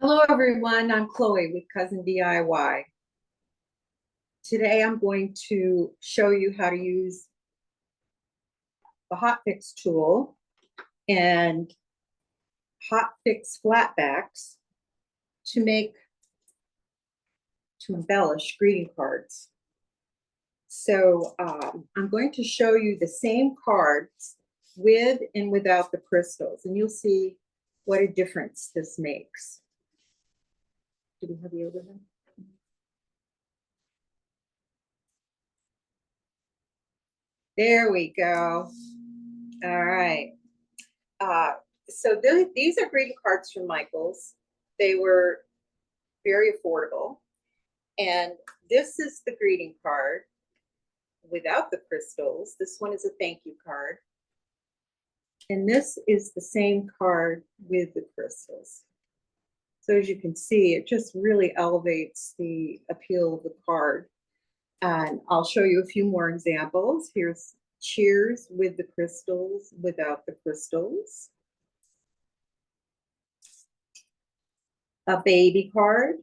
Hello everyone, I'm Chloe with Cousin DIY. Today I'm going to show you how to use the Hotfix tool and Hotfix flatbacks to embellish greeting cards. So I'm going to show you the same cards with and without the crystals, and you'll see what a difference this makes. Do we have the overhead? There we go. All right. So these are greeting cards from Michael's. They were very affordable. And this is the greeting card without the crystals. This one is a thank you card. And this is the same card with the crystals. So as you can see, it just really elevates the appeal of the card. And I'll show you a few more examples. Here's cheers with the crystals, without the crystals. A baby card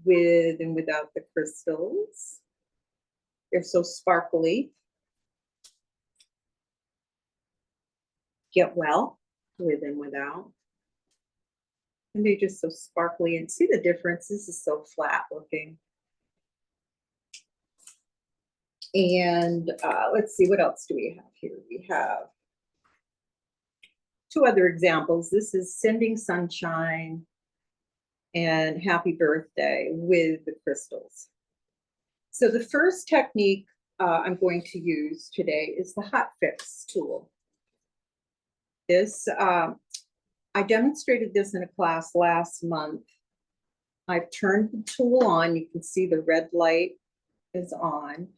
with and without the crystals. They're so sparkly. Get well with and without. And they're just so sparkly. And see the difference? This is so flat looking. And let's see, what else do we have here? We have two other examples. This is sending sunshine and happy birthday with the crystals. So the first technique I'm going to use today is the Hotfix tool. This, I demonstrated this in a class last month. I've turned the tool on. You can see the red light is on.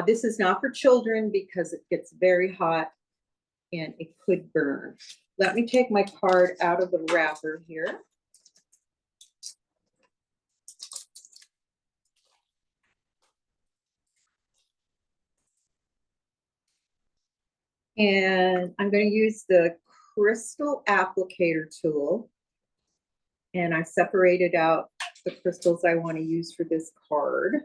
This is not for children because it gets very hot and it could burn. Let me take my card out of the wrapper here. And I'm going to use the crystal applicator tool. And I separated out the crystals I want to use for this card.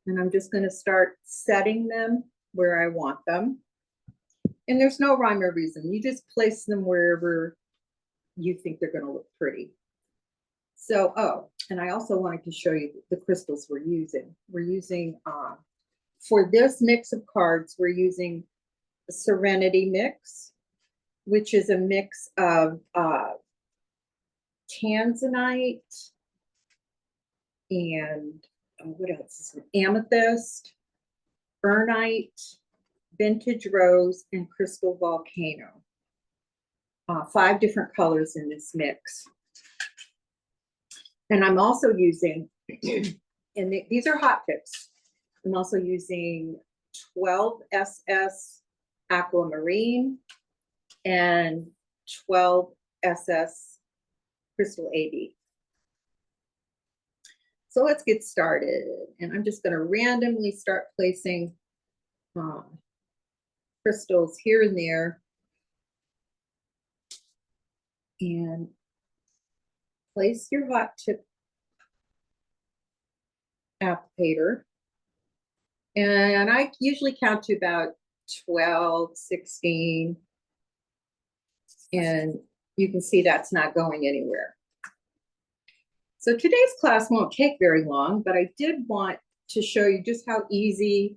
And I'm just going to start setting them where I want them. And there's no rhyme or reason. You just place them wherever you think they're going to look pretty. So, oh, and I also wanted to show you the crystals we're using. We're using, for this mix of cards, we're using the Serenity mix, which is a mix of tanzanite and what else is it? Amethyst, burnite, vintage rose, and crystal volcano. 5 different colors in this mix. And I'm also using, and these are Hotfix. I'm also using 12 SS Aquamarine and 12 SS Crystal AB. So let's get started. And I'm just going to randomly start placing crystals here and there. And place your hot tip applicator. And I usually count to about 12, 16. And you can see that's not going anywhere. So today's class won't take very long, but I did want to show you just how easy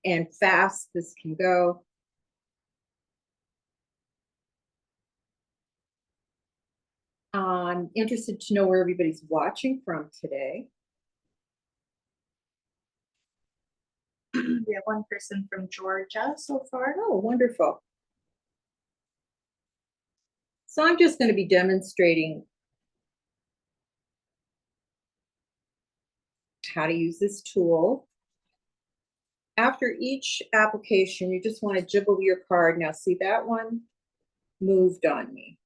and fast this can go. I'm interested to know where everybody's watching from today. We have one person from Georgia so far. Oh, wonderful. So I'm just going to be demonstrating how to use this tool. After each application, you just want to jiggle your card. Now, see that one moved on me.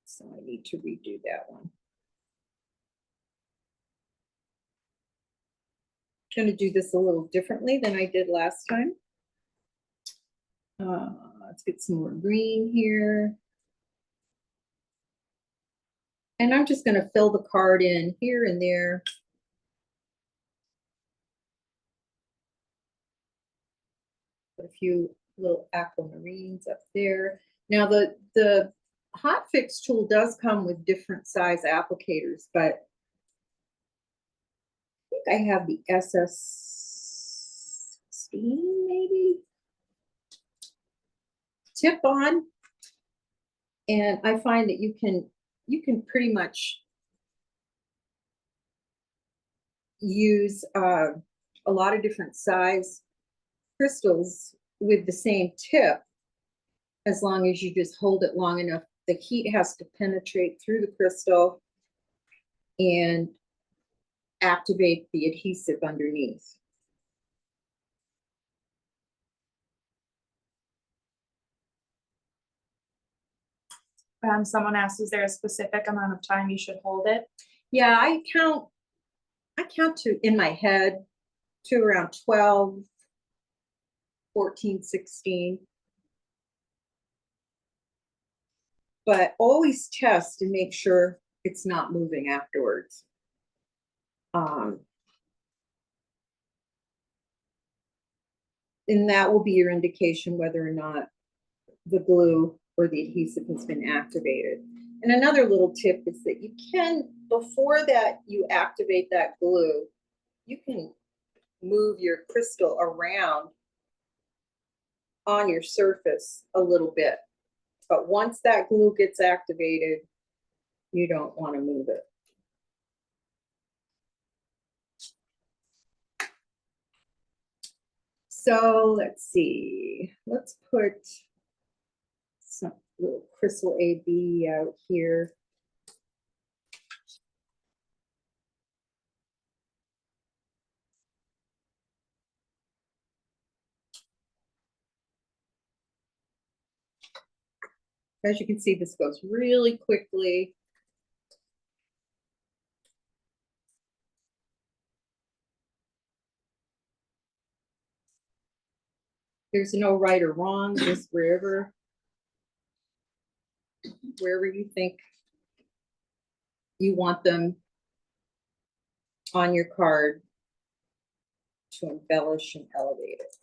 So I need to redo that one. I'm going to do this a little differently than I did last time. Let's get some more green here. And I'm just going to fill the card in here and there. Put a few little aquamarines up there. Now the Hotfix tool does come with different size applicators, but I think I have the SS16 maybe tip on, and I find that you can pretty much use a lot of different size crystals with the same tip, as long as you just hold it long enough. The heat has to penetrate through the crystal and activate the adhesive underneath. Someone asked, is there a specific amount of time you should hold it? Yeah, I count to, in my head, to around 12, 14, 16. But always test and make sure it's not moving afterwards. And that will be your indication whether or not the glue or the adhesive has been activated. And another little tip is that you can, before that you activate that glue, you can move your crystal around on your surface a little bit. But once that glue gets activated, you don't want to move it. So let's see, let's put some little crystal AB out here. As you can see, this goes really quickly. There's no right or wrong, just wherever you think you want them on your card to embellish and elevate it.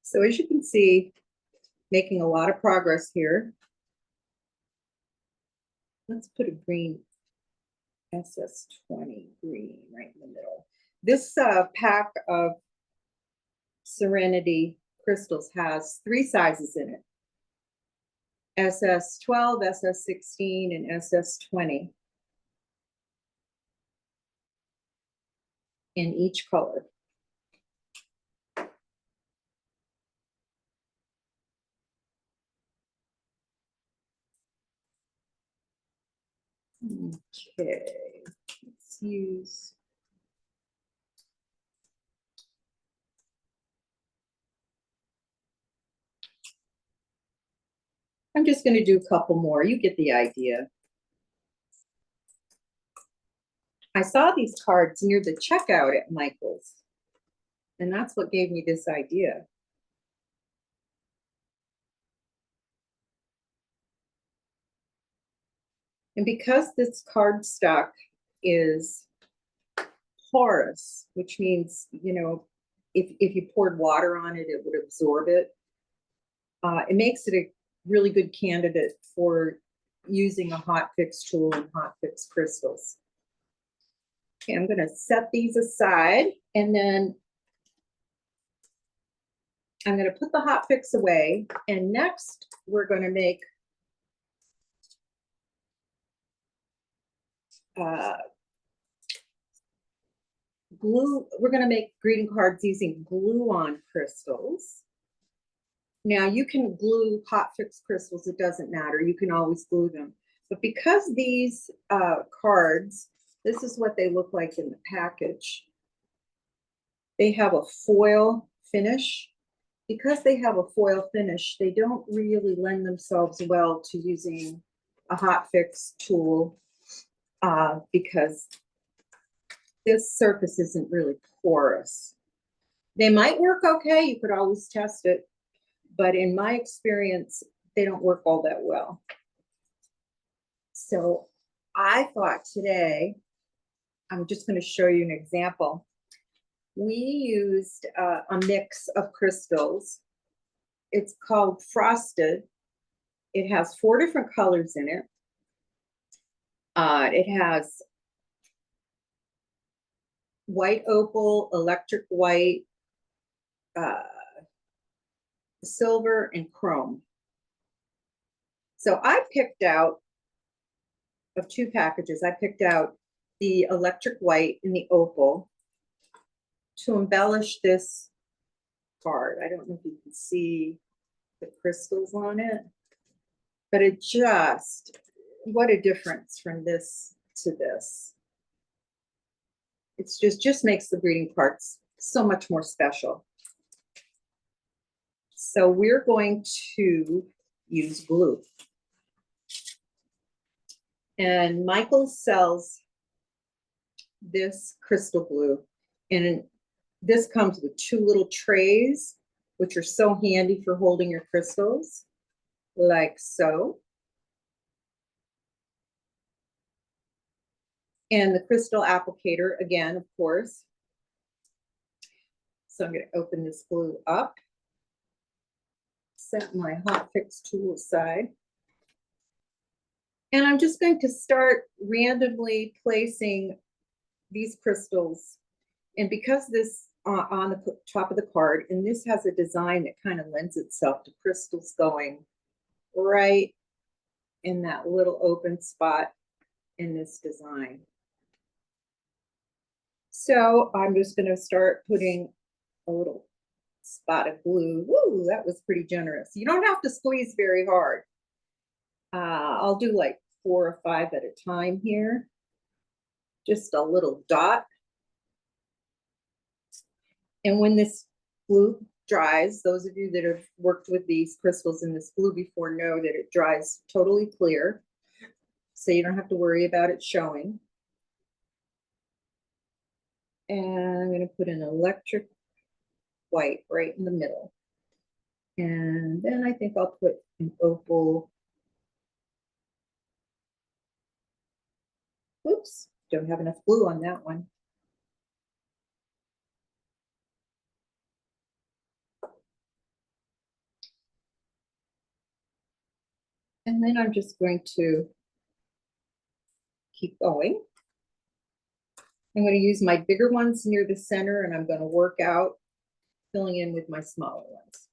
So as you can see, making a lot of progress here. Let's put a green SS20 green right in the middle. This pack of Serenity crystals has 3 sizes in it: SS12, SS16, and SS20 in each color. Okay, let's use I'm just going to do a couple more. You get the idea. I saw these cards near the checkout at Michael's, and that's what gave me this idea. And because this cardstock is porous, which means, you know, if you poured water on it, it would absorb it. It makes it a really good candidate for using a Hotfix tool and Hotfix crystals. Okay, I'm going to set these aside, and then I'm going to put the Hotfix away. And next, we're going to make glue. We're going to make greeting cards using glue-on crystals. Now, you can glue Hotfix crystals. It doesn't matter. You can always glue them. But because these cards, this is what they look like in the package. They have a foil finish. Because they have a foil finish, they don't really lend themselves well to using a Hotfix tool because this surface isn't really porous. They might work okay. You could always test it. But in my experience, they don't work all that well. So I thought today, I'm just going to show you an example. We used a mix of crystals. It's called Frosted. It has 4 different colors in it. It has white opal, electric white, silver, and chrome. So I picked out, of 2 packages, I picked out the electric white and the opal to embellish this card. I don't know if you can see the crystals on it, but it just, what a difference from this to this. It's just makes the greeting cards so much more special. So we're going to use glue. And Michael sells this crystal glue, and this comes with 2 little trays, which are so handy for holding your crystals, like so. And the crystal applicator, again, of course. So I'm going to open this glue up, set my Hotfix tool aside. And I'm just going to start randomly placing these crystals. And because this on the top of the card, and this has a design that kind of lends itself to crystals going right in that little open spot in this design. So I'm just going to start putting a little spot of glue. Woo, that was pretty generous. You don't have to squeeze very hard. I'll do like 4 or 5 at a time here. Just a little dot. And when this glue dries, those of you that have worked with these crystals in this glue before know that it dries totally clear. So you don't have to worry about it showing. And I'm going to put an electric white right in the middle. And then I think I'll put an opal. Oops, don't have enough glue on that one. And then I'm just going to keep going. I'm going to use my bigger ones near the center, and I'm going to work out filling in with my smaller ones.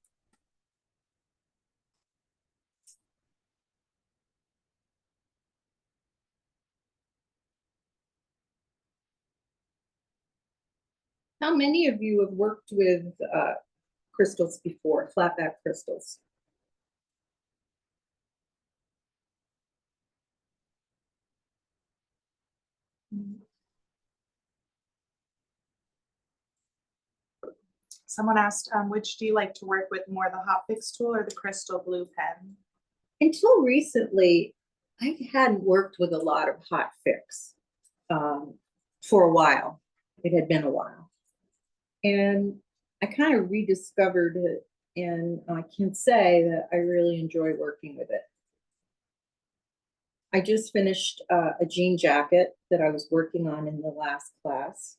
How many of you have worked with crystals before, flat back crystals? Someone asked, which do you like to work with more, the Hotfix tool or the crystal glue pen? Until recently, I hadn't worked with a lot of Hotfix for a while. It had been a while. And I kind of rediscovered it, and I can say that I really enjoy working with it. I just finished a jean jacket that I was working on in the last class.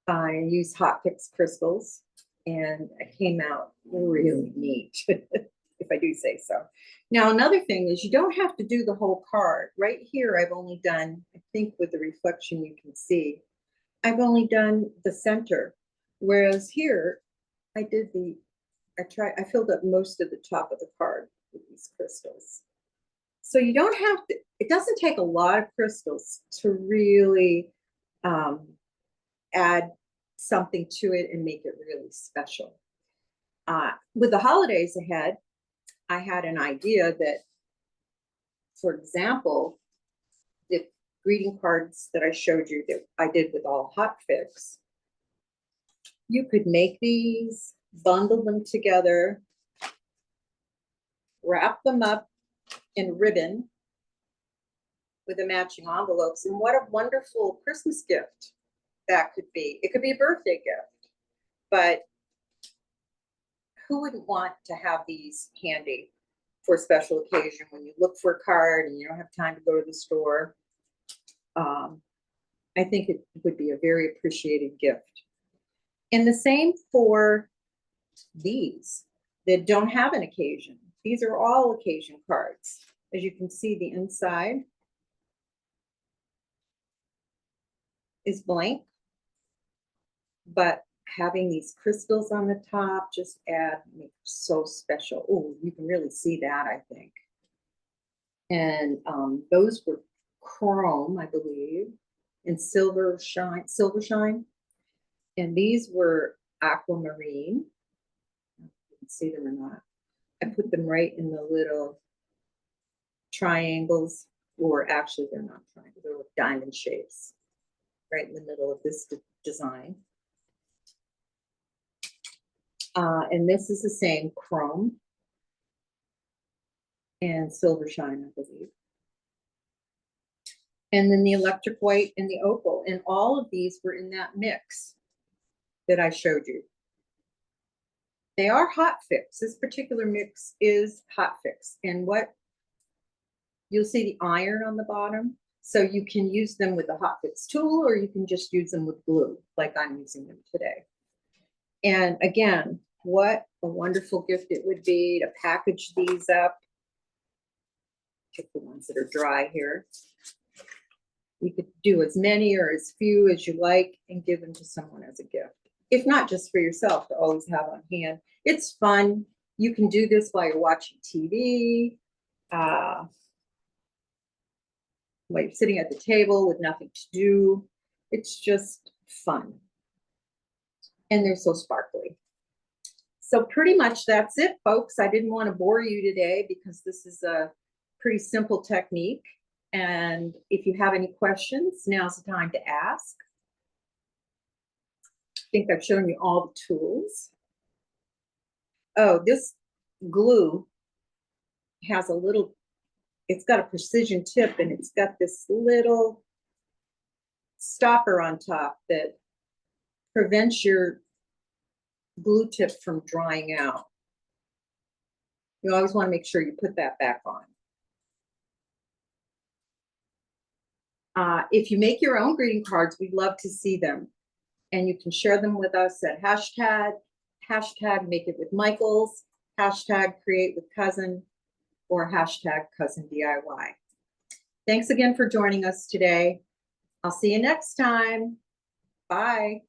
I used Hotfix crystals, and it came out really neat, if I do say so. Now, another thing is you don't have to do the whole card. Right here, I've only done, I think with the reflection you can see, I've only done the center. Whereas here, I filled up most of the top of the card with these crystals. So you don't have to, it doesn't take a lot of crystals to really add something to it and make it really special. With the holidays ahead, I had an idea that, for example, the greeting cards that I showed you that I did with all Hotfix, you could make these, bundle them together, wrap them up in ribbon with the matching envelopes, and what a wonderful Christmas gift that could be. It could be a birthday gift. but who wouldn't want to have these handy for a special occasion when you look for a card and you don't have time to go to the store? I think it would be a very appreciated gift. And the same for these that don't have an occasion. These are all occasion cards. As you can see, the inside is blank, but having these crystals on the top just makes it so special. Oh, you can really see that, I think. And those were chrome, I believe, and silver shine. And these were aquamarine. You can see them or not. I put them right in the little triangles, or actually they're not triangles, they're diamond shapes, right in the middle of this design. And this is the same chrome and silver shine, I believe. And then the electric white and the opal. And all of these were in that mix that I showed you. They are Hotfix. This particular mix is Hotfix. And what you'll see the iron on the bottom. So you can use them with the Hotfix tool, or you can just use them with glue, like I'm using them today. And again, what a wonderful gift it would be to package these up. Pick the ones that are dry here. You could do as many or as few as you like and give them to someone as a gift. If not just for yourself, to always have on hand. It's fun. You can do this while you're watching TV, while you're sitting at the table with nothing to do. It's just fun. And they're so sparkly. So pretty much that's it, folks. I didn't want to bore you today because this is a pretty simple technique. And if you have any questions, now's the time to ask. I think I've shown you all the tools. Oh, this glue has a little, it's got a precision tip, and it's got this little stopper on top that prevents your glue tip from drying out. You always want to make sure you put that back on. If you make your own greeting cards, we'd love to see them. And you can share them with us at hashtag make it with Michaels, hashtag create with cousin, or hashtag cousin DIY. Thanks again for joining us today. I'll see you next time. Bye.